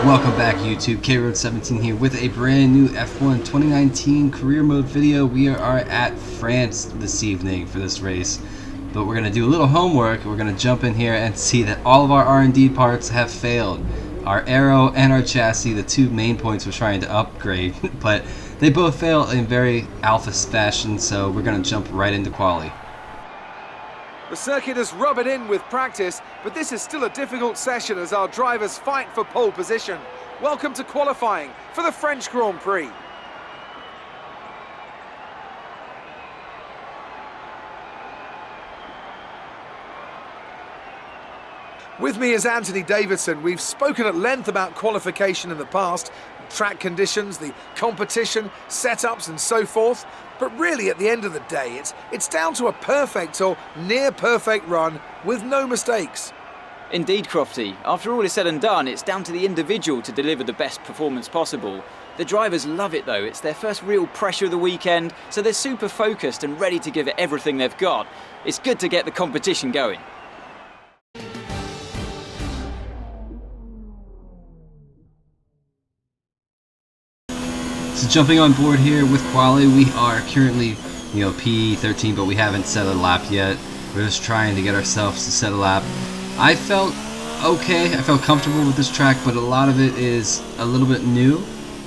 Welcome back YouTube, KRoad17 here with a brand new F1 2019 career mode video. We are at France this evening for this race, but we're going to do a little homework. We're going to jump in here and see that all of our R&D parts have failed. Our aero and our chassis, the two main points we're trying to upgrade, but they both fail in very alpha fashion, so we're going to jump right into quali. The circuit has rubbed it in with practice, but this is still a difficult session as our drivers fight for pole position. Welcome to qualifying for the French Grand Prix. With me is Anthony Davidson. We've spoken at length about qualification in the past, track conditions, the competition, setups and so forth. But really, at the end of the day, it's down to a perfect or near-perfect run with no mistakes. Indeed, Crofty. After all is said and done, it's down to the individual to deliver the best performance possible. The drivers love it though. It's their first real pressure of the weekend, so they're super focused and ready to give it everything they've got. It's good to get the competition going. So jumping on board here with quali, we are currently, P13, but we haven't set a lap yet. We're just trying to get ourselves to set a lap. I felt okay, I felt comfortable with this track, but a lot of it is a little bit new.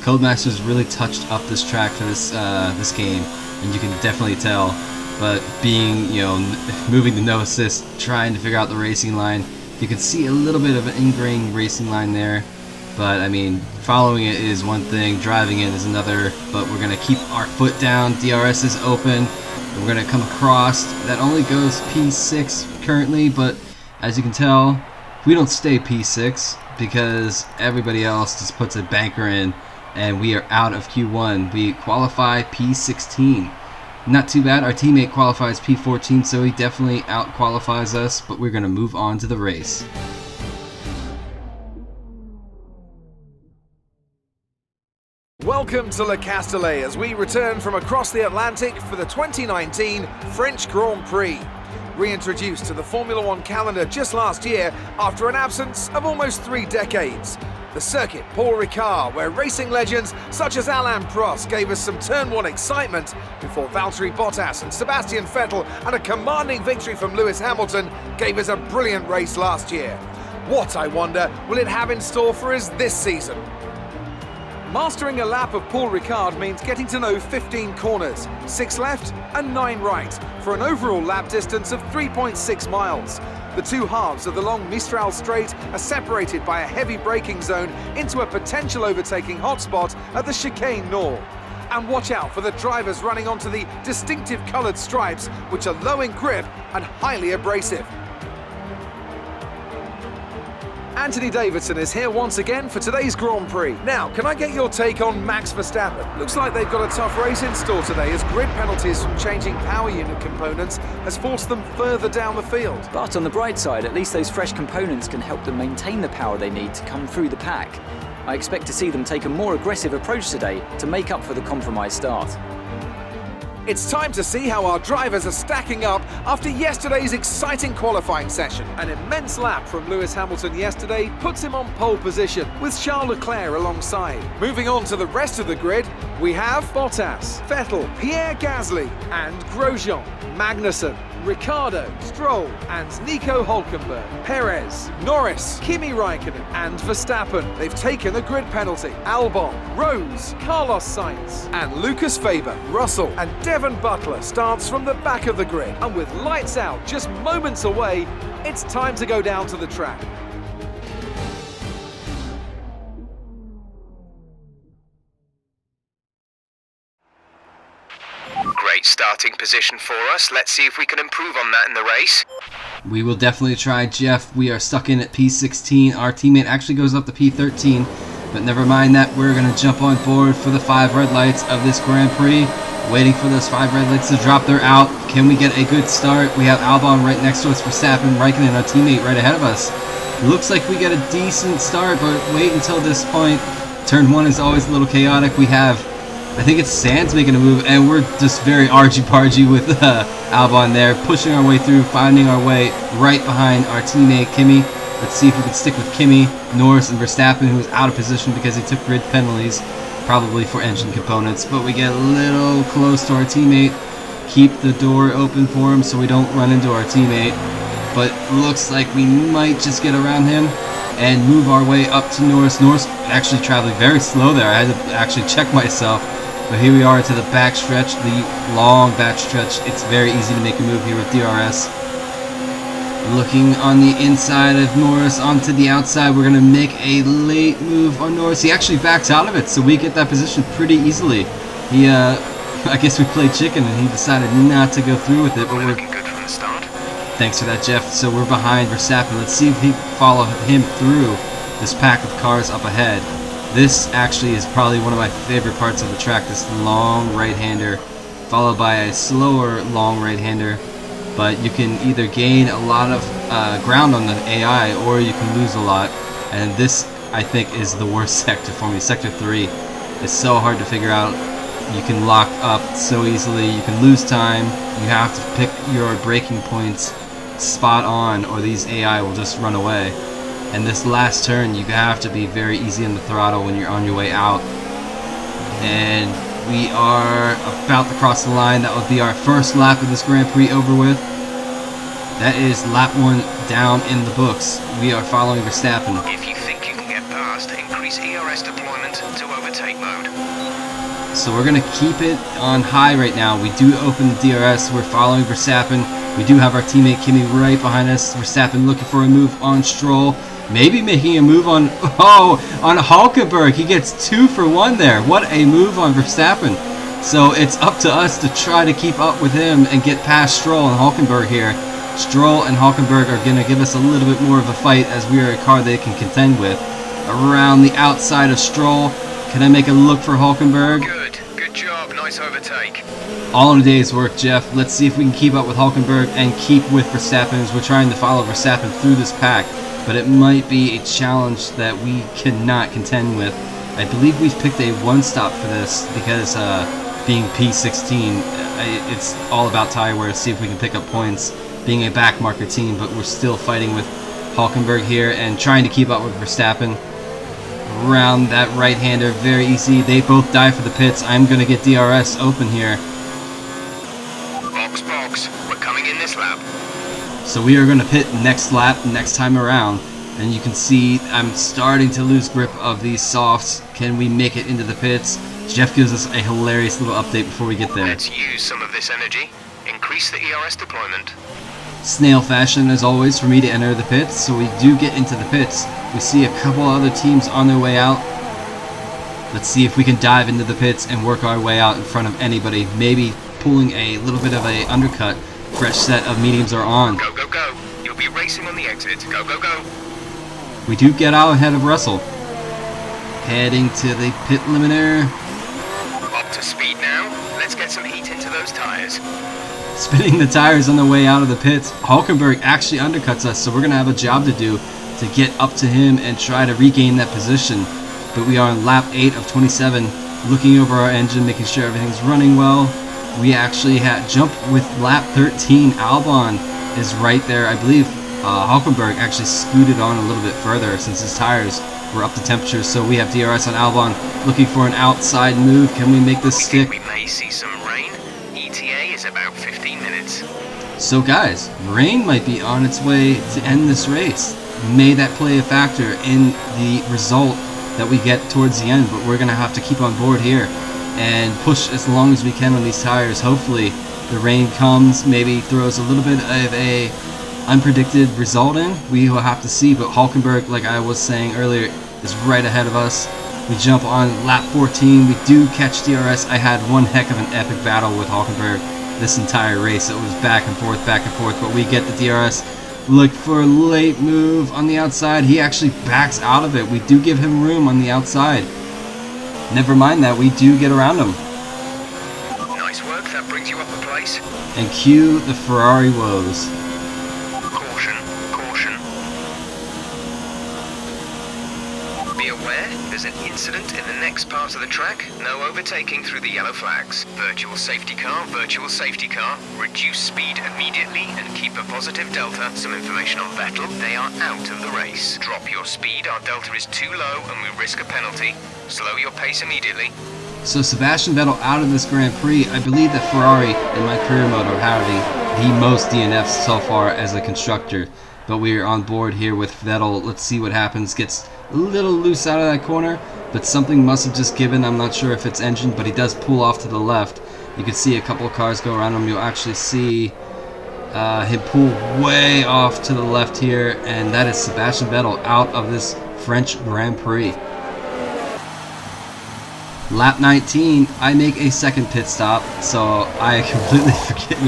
Codemasters really touched up this track for this game, and you can definitely tell. But being, moving to no assist, trying to figure out the racing line, you can see a little bit of an ingrained racing line there. But I mean, following it is one thing, driving it is another, but we're going to keep our foot down. DRS is open, we're going to come across. That only goes P6 currently, but as you can tell, we don't stay P6 because everybody else just puts a banker in and we are out of Q1. We qualify P16. Not too bad, our teammate qualifies P14, so he definitely out-qualifies us, but we're going to move on to the race. Welcome to Le Castellet as we return from across the Atlantic for the 2019 French Grand Prix. Reintroduced to the Formula One calendar just last year after an absence of almost 3 decades. The circuit Paul Ricard, where racing legends such as Alain Prost gave us some Turn 1 excitement before Valtteri Bottas and Sebastian Vettel and a commanding victory from Lewis Hamilton gave us a brilliant race last year. What, I wonder, will it have in store for us this season? Mastering a lap of Paul Ricard means getting to know 15 corners, 6 left and 9 right, for an overall lap distance of 3.6 miles. The two halves of the long Mistral Straight are separated by a heavy braking zone into a potential overtaking hotspot at the Chicane Nord. And watch out for the drivers running onto the distinctive coloured stripes, which are low in grip and highly abrasive. Anthony Davidson is here once again for today's Grand Prix. Now, can I get your take on Max Verstappen? Looks like they've got a tough race in store today as grid penalties from changing power unit components has forced them further down the field. But on the bright side, at least those fresh components can help them maintain the power they need to come through the pack. I expect to see them take a more aggressive approach today to make up for the compromised start. It's time to see how our drivers are stacking up after yesterday's exciting qualifying session. An immense lap from Lewis Hamilton yesterday puts him on pole position, with Charles Leclerc alongside. Moving on to the rest of the grid, we have Bottas, Vettel, Pierre Gasly and Grosjean, Magnussen, Ricciardo, Stroll and Nico Hülkenberg, Perez, Norris, Kimi Raikkonen and Verstappen. They've taken a grid penalty. Albon, Rose, Carlos Sainz and Lucas Faber. Russell and Devon Butler starts from the back of the grid. And with lights out just moments away, it's time to go down to the track. Great starting position for us. Let's see if we can improve on that in the race. We will definitely try, Jeff. We are stuck in at P16. Our teammate actually goes up to P13, but never mind that. We're going to jump on board for the 5 red lights of this Grand Prix. Waiting for those 5 red lights to drop. They're out. Can we get a good start? We have Albon right next to us, Verstappen, Raikkonen, our teammate right ahead of us. Looks like we get a decent start, but wait until this point. Turn 1 is always a little chaotic. We have, I think it's Sands making a move, and we're just very argy-bargy with Albon there, pushing our way through, finding our way right behind our teammate Kimi. Let's see if we can stick with Kimi, Norris, and Verstappen, who is out of position because he took grid penalties, probably for engine components. But we get a little close to our teammate. Keep the door open for him so we don't run into our teammate. But looks like we might just get around him and move our way up to Norris. Norris actually traveling very slow there. I had to actually check myself. But here we are to the backstretch, the long backstretch. It's very easy to make a move here with DRS. Looking on the inside of Norris onto the outside. We're going to make a late move on Norris. He actually backs out of it, so we get that position pretty easily. He, I guess we played chicken and he decided not to go through with it. But we're Looking good from the start. Thanks for that, Jeff. So we're behind Verstappen. Let's see if he can follow him through this pack of cars up ahead. This actually is probably one of my favorite parts of the track, this long right-hander, followed by a slower long right-hander. But you can either gain a lot of ground on the AI, or you can lose a lot. And this, I think, is the worst sector for me. Sector 3 is so hard to figure out. You can lock up so easily. You can lose time. You have to pick your braking points spot on, or these AI will just run away. And this last turn, you have to be very easy on the throttle when you're on your way out. And we are about to cross the line. That will be our first lap of this Grand Prix over with. That is lap 1 down in the books. We are following Verstappen. If you think you can get past, increase ERS deployment to overtake mode. So we're going to keep it on high right now. We do open the DRS. We're following Verstappen. We do have our teammate Kimi right behind us. Verstappen looking for a move on Stroll. Maybe making a move on Hulkenberg. He gets 2 for 1 there. What a move on Verstappen. So it's up to us to try to keep up with him and get past Stroll and Hulkenberg here. Stroll and Hulkenberg are going to give us a little bit more of a fight, as we are a car they can contend with. Around the outside of Stroll. Can I make a look for Hulkenberg? Good job, nice overtake. All in a day's work, Jeff. Let's see if we can keep up with Hulkenberg and keep with Verstappen, as we're trying to follow Verstappen through this pack. But it might be a challenge that we cannot contend with. I believe we've picked a one-stop for this because being P16, it's all about tire wear. See if we can pick up points being a back marker team, but we're still fighting with Hulkenberg here and trying to keep up with Verstappen. Around that right-hander, very easy. They both die for the pits. I'm going to get DRS open here. Box, we're coming in this lap. So we are going to pit next lap, next time around. And you can see I'm starting to lose grip of these softs. Can we make it into the pits? Jeff gives us a hilarious little update before we get there. Let's use some of this energy. Increase the ERS deployment. Snail fashion, as always, for me to enter the pits. So we do get into the pits. We see a couple other teams on their way out. Let's see if we can dive into the pits and work our way out in front of anybody. Maybe pulling a little bit of a undercut. Fresh set of mediums are on. Go, go, go. You'll be racing on the exit. Go, go, go. We do get out ahead of Russell. Heading to the pit limiter. Up to speed now. Let's get some heat into those tires. Spinning the tires on the way out of the pits. Hulkenberg actually undercuts us, so we're going to have a job to do to get up to him and try to regain that position. But we are on lap 8 of 27, looking over our engine, making sure everything's running well. We actually had jump with lap 13. Albon is right there. I believe Hulkenberg actually scooted on a little bit further since his tires were up to temperature. So we have DRS on Albon looking for an outside move. Can we make this stick? We may see some rain. ETA is about 15 minutes. So guys, rain might be on its way to end this race. May that play a factor in the result that we get towards the end, but we're going to have to keep on board here and push as long as we can on these tires. Hopefully the rain comes, maybe throws a little bit of a unpredicted result in. We will have to see, but Hulkenberg, like I was saying earlier, is right ahead of us. We jump on lap 14. We do catch DRS. I had one heck of an epic battle with Hulkenberg this entire race. It was back and forth, but we get the DRS. Look for a late move on the outside. He actually backs out of it. We do give him room on the outside. Never mind that, we do get around him. Nice work, that brings you up a place. And cue the Ferrari woes. Caution, caution. Be aware, There's an incident in the next part of the track. No overtaking through the yellow flags. Virtual safety car, virtual safety car. Reduce speed immediately and keep a positive delta. Some information on Vettel. They are out of the race. Drop your speed. Our delta is too low and we risk a penalty. Slow your pace immediately. So Sebastian Vettel out of this Grand Prix. I believe that Ferrari, in my career mode, are having the most DNFs so far as a constructor. But we are on board here with Vettel. Let's see what happens. Gets a little loose out of that corner, but something must have just given. I'm not sure if it's engine, but he does pull off to the left. You can see a couple of cars go around him. You'll actually see him pull way off to the left here, and that is Sebastian Vettel out of this French Grand Prix. Lap 19, I make a second pit stop, so I completely forget,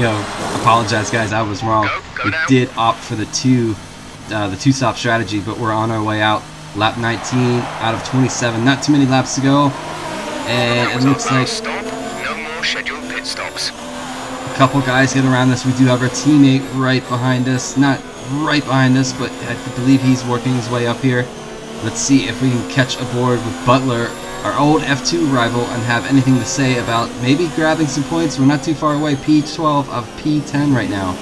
apologize guys, I was wrong. We did opt for the two-stop strategy, but we're on our way out. Lap 19 out of 27, not too many laps to go, and it looks like no more scheduled pit stops. A couple guys get around us. We do have our teammate right behind us, not right behind us, but I believe he's working his way up here. Let's see if we can catch aboard with Butler, our old F2 rival, and have anything to say about maybe grabbing some points. We're not too far away, P12 of P10 right now.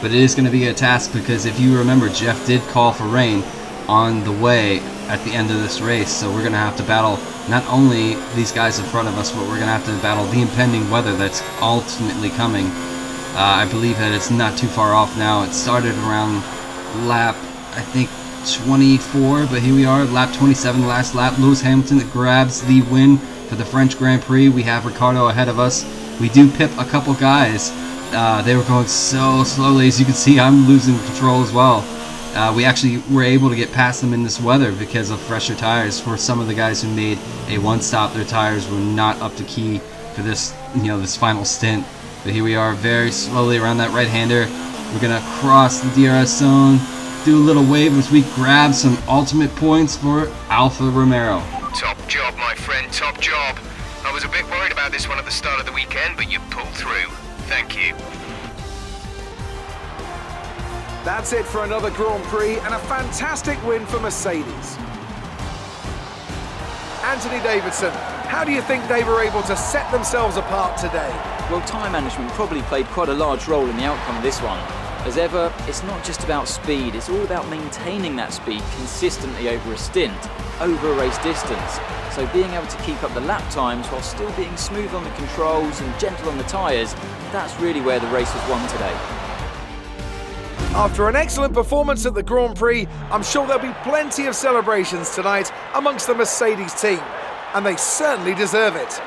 But it is going to be a task because if you remember, Jeff did call for rain on the way at the end of this race. So we're going to have to battle not only these guys in front of us, but we're going to have to battle the impending weather that's ultimately coming. I believe that it's not too far off now. It started around lap, I think, 24, but here we are, lap 27, last lap. Lewis Hamilton grabs the win for the French Grand Prix. We have Ricciardo ahead of us. We do pip a couple guys. They were going so slowly. As you can see, I'm losing control as well. We actually were able to get past them in this weather because of fresher tires. For some of the guys who made a one-stop, their tires were not up to key for this, this final stint. But here we are, very slowly around that right-hander. We're gonna cross the DRS zone, do a little wave as we grab some ultimate points for Alfa Romeo. Top job, my friend, top job. I was a bit worried about this one at the start of the weekend, but you pulled through. Thank you. That's it for another Grand Prix and a fantastic win for Mercedes. Anthony Davidson, how do you think they were able to set themselves apart today? Well, time management probably played quite a large role in the outcome of this one. As ever, it's not just about speed, it's all about maintaining that speed consistently over a stint, over a race distance. So being able to keep up the lap times while still being smooth on the controls and gentle on the tyres, that's really where the race was won today. After an excellent performance at the Grand Prix, I'm sure there'll be plenty of celebrations tonight amongst the Mercedes team, and they certainly deserve it.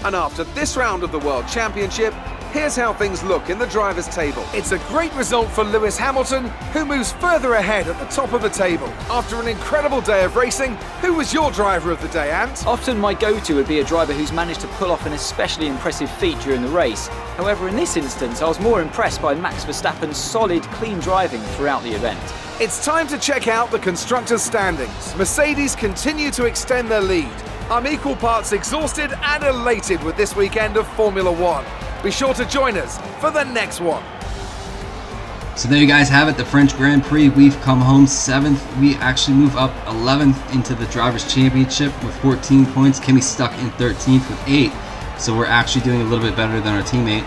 And after this round of the World Championship, here's how things look in the drivers' table. It's a great result for Lewis Hamilton, who moves further ahead at the top of the table. After an incredible day of racing, who was your driver of the day, Ant? Often my go-to would be a driver who's managed to pull off an especially impressive feat during the race. However, in this instance, I was more impressed by Max Verstappen's solid, clean driving throughout the event. It's time to check out the constructors' standings. Mercedes continue to extend their lead. I'm equal parts exhausted and elated with this weekend of Formula One. Be sure to join us for the next one. So there you guys have it, the French Grand Prix. We've come home 7th. We actually move up 11th into the Drivers' Championship with 14 points. Kimi stuck in 13th with 8. So we're actually doing a little bit better than our teammate.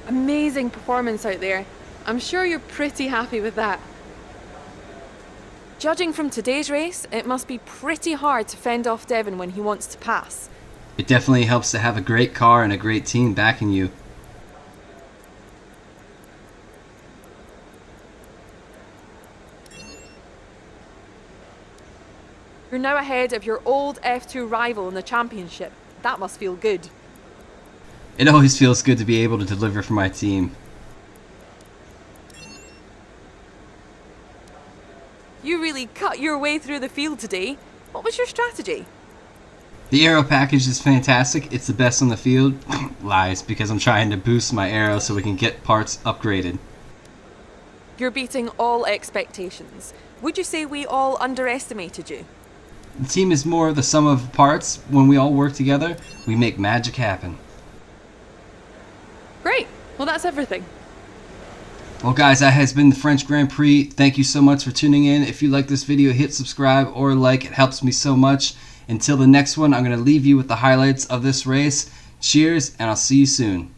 Amazing performance out there. I'm sure you're pretty happy with that. Judging from today's race, it must be pretty hard to fend off Devon when he wants to pass. It definitely helps to have a great car and a great team backing you. You're now ahead of your old F2 rival in the championship. That must feel good. It always feels good to be able to deliver for my team. cut your way through the field today. What was your strategy? The aero package is fantastic. It's the best on the field. Lies, because I'm trying to boost my aero so we can get parts upgraded. You're beating all expectations. Would you say we all underestimated you? The team is more of the sum of parts. When we all work together, we make magic happen. Great. Well, that's everything. Well guys, that has been the French Grand Prix. Thank you so much for tuning in. If you like this video, hit subscribe or like. It helps me so much. Until the next one, I'm going to leave you with the highlights of this race. Cheers, and I'll see you soon.